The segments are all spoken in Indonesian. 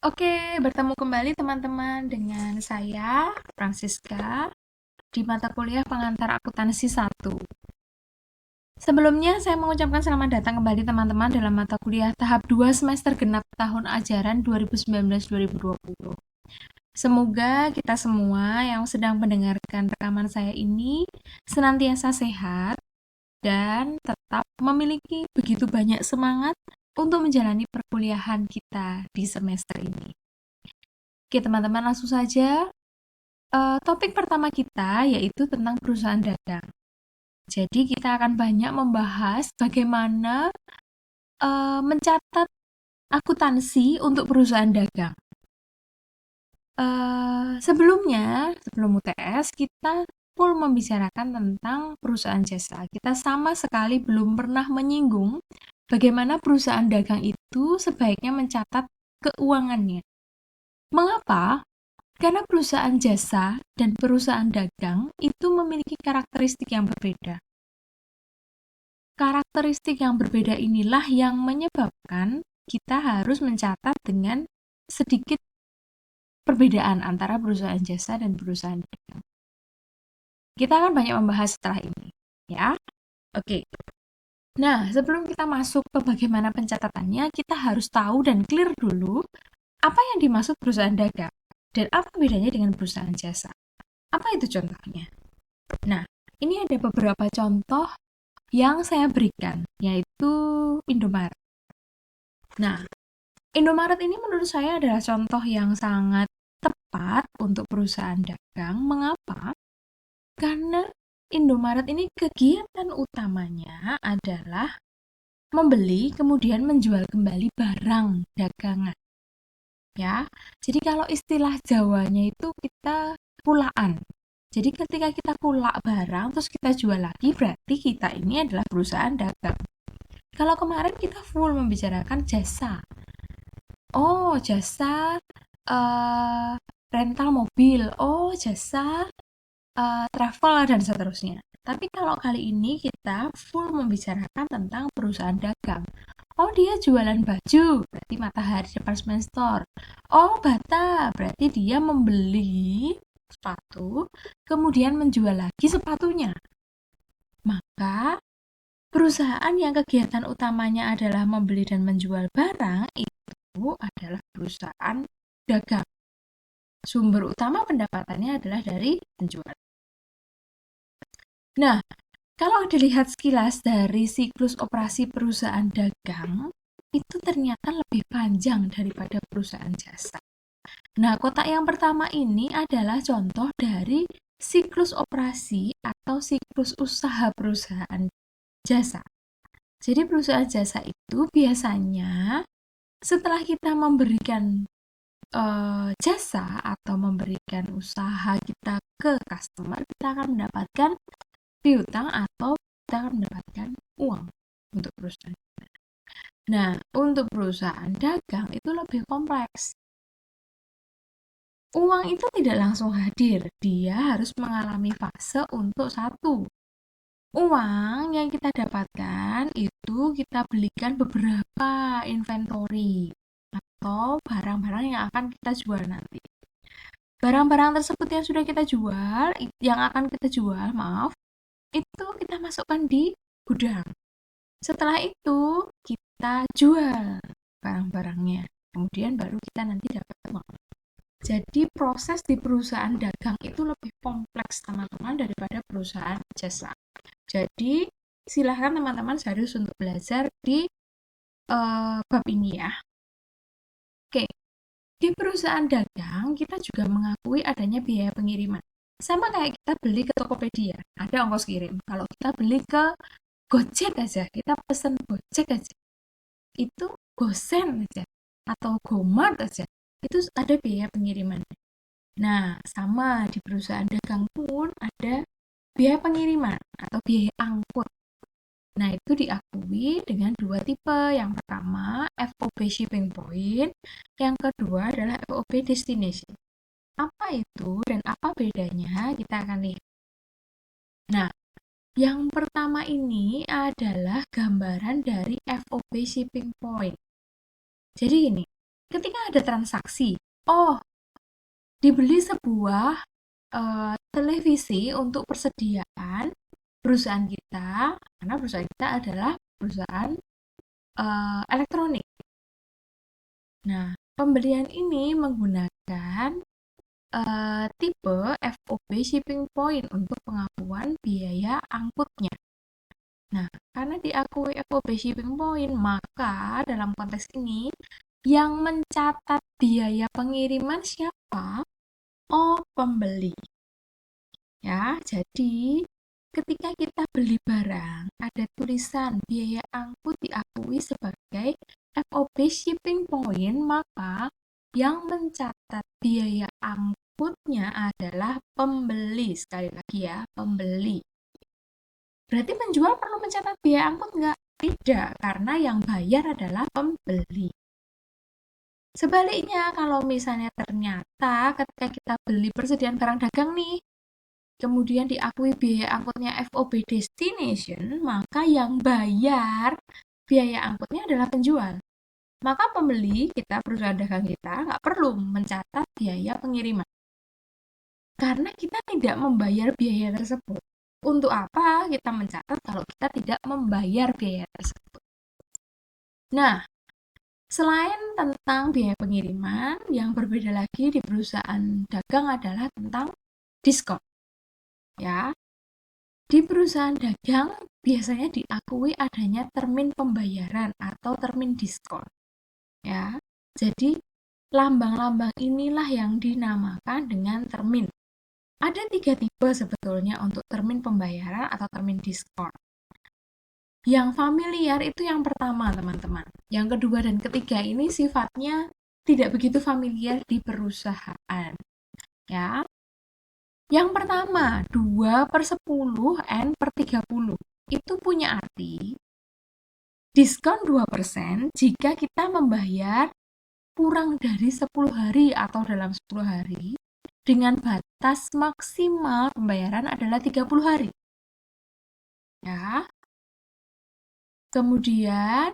Oke, bertemu kembali teman-teman dengan saya, Francisca, di mata kuliah pengantar akuntansi 1. Sebelumnya, saya mengucapkan selamat datang kembali teman-teman dalam mata kuliah tahap 2 semester genap tahun ajaran 2019-2020. Semoga kita semua yang sedang mendengarkan rekaman saya ini senantiasa sehat dan tetap memiliki begitu banyak semangat untuk menjalani perkuliahan kita di semester ini. Oke, teman-teman, langsung saja. Topik pertama kita yaitu tentang perusahaan dagang. Jadi kita akan banyak membahas bagaimana mencatat akuntansi untuk perusahaan dagang. Sebelum UTS, kita full membicarakan tentang perusahaan jasa. Kita sama sekali belum pernah menyinggung bagaimana perusahaan dagang itu sebaiknya mencatat keuangannya. Mengapa? Karena perusahaan jasa dan perusahaan dagang itu memiliki karakteristik yang berbeda. Karakteristik yang berbeda inilah yang menyebabkan kita harus mencatat dengan sedikit perbedaan antara perusahaan jasa dan perusahaan dagang. Kita akan banyak membahas setelah ini, ya. Oke. Nah, sebelum kita masuk ke bagaimana pencatatannya, kita harus tahu dan clear dulu apa yang dimaksud perusahaan dagang dan apa bedanya dengan perusahaan jasa. Apa itu contohnya? Nah, ini ada beberapa contoh yang saya berikan, yaitu Indomaret. Nah, Indomaret ini menurut saya adalah contoh yang sangat tepat untuk perusahaan dagang. Mengapa? Karena Indomaret ini kegiatan utamanya adalah membeli kemudian menjual kembali barang dagangan. Ya, jadi kalau istilah Jawanya itu kita kulaan. Jadi ketika kita kulak barang terus kita jual lagi, berarti kita ini adalah perusahaan dagang. Kalau kemarin kita full membicarakan jasa. Oh, jasa uh, rental mobil. Oh, jasa travel dan seterusnya. Tapi kalau kali ini kita full membicarakan tentang perusahaan dagang. Oh, dia jualan baju, berarti Matahari Department Store. Oh, Bata, berarti dia membeli sepatu, kemudian menjual lagi sepatunya. Maka, perusahaan yang kegiatan utamanya adalah membeli dan menjual barang, itu adalah perusahaan dagang. Sumber utama pendapatannya adalah dari penjualan. Nah, kalau dilihat sekilas dari siklus operasi perusahaan dagang, itu ternyata lebih panjang daripada perusahaan jasa. Nah, kotak yang pertama ini adalah contoh dari siklus operasi atau siklus usaha perusahaan jasa. Jadi perusahaan jasa itu biasanya setelah kita memberikan jasa atau memberikan usaha kita ke customer, kita akan mendapatkan piutang atau kita akan mendapatkan uang untuk perusahaan. Nah, untuk perusahaan dagang itu lebih kompleks. Uang itu tidak langsung hadir, dia harus mengalami fase untuk satu. Uang yang kita dapatkan itu kita belikan beberapa inventory atau barang-barang yang akan kita jual nanti. Barang-barang tersebut yang sudah kita jual, yang akan kita jual, maaf, itu kita masukkan di gudang. Setelah itu, kita jual barang-barangnya. Kemudian baru kita nanti dapat uang. Jadi proses di perusahaan dagang itu lebih kompleks teman-teman daripada perusahaan jasa. Jadi silahkan teman-teman serius untuk belajar di bab ini ya. Oke, di perusahaan dagang kita juga mengakui adanya biaya pengiriman. Sama kayak kita beli ke Tokopedia, ada ongkos kirim. Kalau kita beli ke Gojek aja, kita pesen Gojek aja, itu Gosen aja, atau Gomart aja, itu ada biaya pengiriman. Nah, sama di perusahaan dagang pun ada biaya pengiriman atau biaya angkut. Nah, itu diakui dengan dua tipe. Yang pertama, FOB Shipping Point. Yang kedua adalah FOB Destination. Apa itu dan apa bedanya? Kita akan lihat. Nah, yang pertama ini adalah gambaran dari FOB Shipping Point. Jadi gini, ketika ada transaksi, oh, dibeli sebuah televisi untuk persediaan perusahaan kita, karena perusahaan kita adalah perusahaan elektronik. Nah, pembelian ini menggunakan tipe FOB shipping point untuk pengakuan biaya angkutnya. Nah, karena diakui FOB shipping point, maka dalam konteks ini yang mencatat biaya pengiriman siapa? Oh, pembeli. Ya, jadi ketika kita beli barang, ada tulisan biaya angkut diakui sebagai FOB shipping point, maka yang mencatat biaya angkutnya adalah pembeli. Sekali lagi ya, pembeli. Berarti penjual perlu mencatat biaya angkut nggak? Tidak, karena yang bayar adalah pembeli. Sebaliknya, kalau misalnya ternyata ketika kita beli persediaan barang dagang nih, kemudian diakui biaya angkutnya FOB destination, maka yang bayar biaya angkutnya adalah penjual. Maka pembeli kita, perusahaan dagang kita, nggak perlu mencatat biaya pengiriman. Karena kita tidak membayar biaya tersebut. Untuk apa kita mencatat kalau kita tidak membayar biaya tersebut? Nah, selain tentang biaya pengiriman, yang berbeda lagi di perusahaan dagang adalah tentang diskon. Ya, di perusahaan dagang biasanya diakui adanya termin pembayaran atau termin diskon. Ya, jadi lambang-lambang inilah yang dinamakan dengan termin. Ada 3 tipe sebetulnya untuk termin pembayaran atau termin diskon. Yang familiar itu yang pertama, teman-teman. Yang kedua dan ketiga ini sifatnya tidak begitu familiar di perusahaan. Ya. Yang pertama, 2/10 N/30. Itu punya arti diskon 2% jika kita membayar kurang dari 10 hari atau dalam 10 hari dengan batas maksimal pembayaran adalah 30 hari. Ya. Kemudian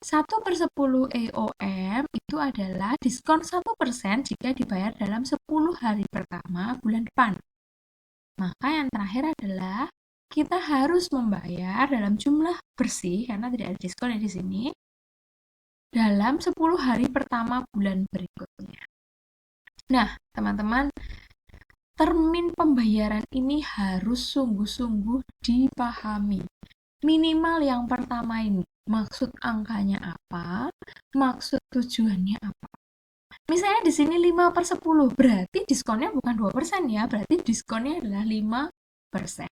1/10 EOM itu adalah diskon 1% jika dibayar dalam 10 hari pertama bulan depan. Maka yang terakhir adalah kita harus membayar dalam jumlah bersih, karena tidak ada diskon di sini, dalam 10 hari pertama bulan berikutnya. Nah, teman-teman, termin pembayaran ini harus sungguh-sungguh dipahami. Minimal yang pertama ini, maksud angkanya apa, maksud tujuannya apa. Misalnya di sini 5/10, berarti diskonnya bukan 2% ya, berarti diskonnya adalah 5%.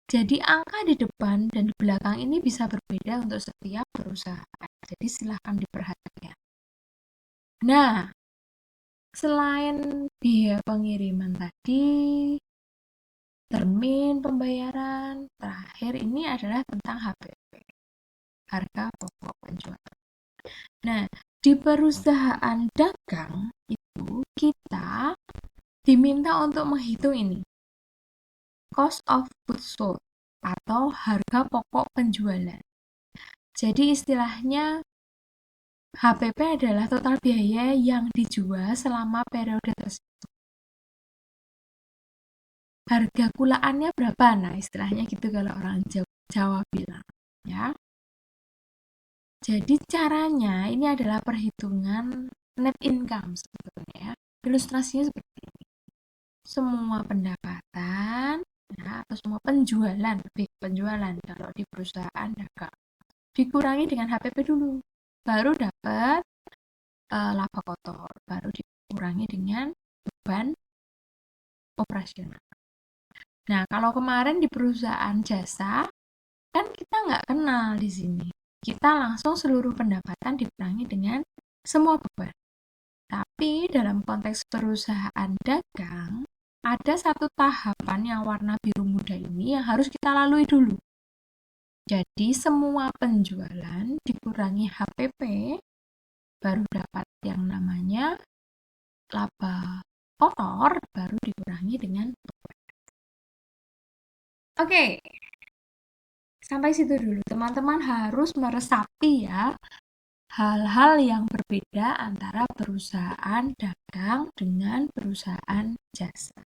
Jadi angka di depan dan di belakang ini bisa berbeda untuk setiap perusahaan. Jadi silahkan diperhatikan. Nah, selain biaya pengiriman tadi, termin pembayaran, terakhir ini adalah tentang HPP, harga pokok penjualan. Nah, di perusahaan dagang itu kita diminta untuk menghitung ini, cost of goods sold atau harga pokok penjualan. Jadi istilahnya HPP adalah total biaya yang dijual selama periode tersebut. Harga kulaannya berapa? Nah, istilahnya gitu kalau orang Jawa bilang, ya. Jadi caranya ini adalah perhitungan net income sebetulnya ya. Ilustrasinya seperti ini. Semua pendapatan ya, atau semua penjualan, penjualan kalau di perusahaan dagang dikurangi dengan HPP dulu. Baru dapat laba kotor, baru dikurangi dengan beban operasional. Nah, kalau kemarin di perusahaan jasa, kan kita nggak kenal di sini. Kita langsung seluruh pendapatan dikurangi dengan semua beban. Tapi dalam konteks perusahaan dagang, ada satu tahapan yang warna biru muda ini yang harus kita lalui dulu. Jadi semua penjualan dikurangi HPP, baru dapat yang namanya laba kotor, baru dikurangi dengan beban. Oke, sampai situ dulu. Teman-teman harus meresapi ya hal-hal yang berbeda antara perusahaan dagang dengan perusahaan jasa.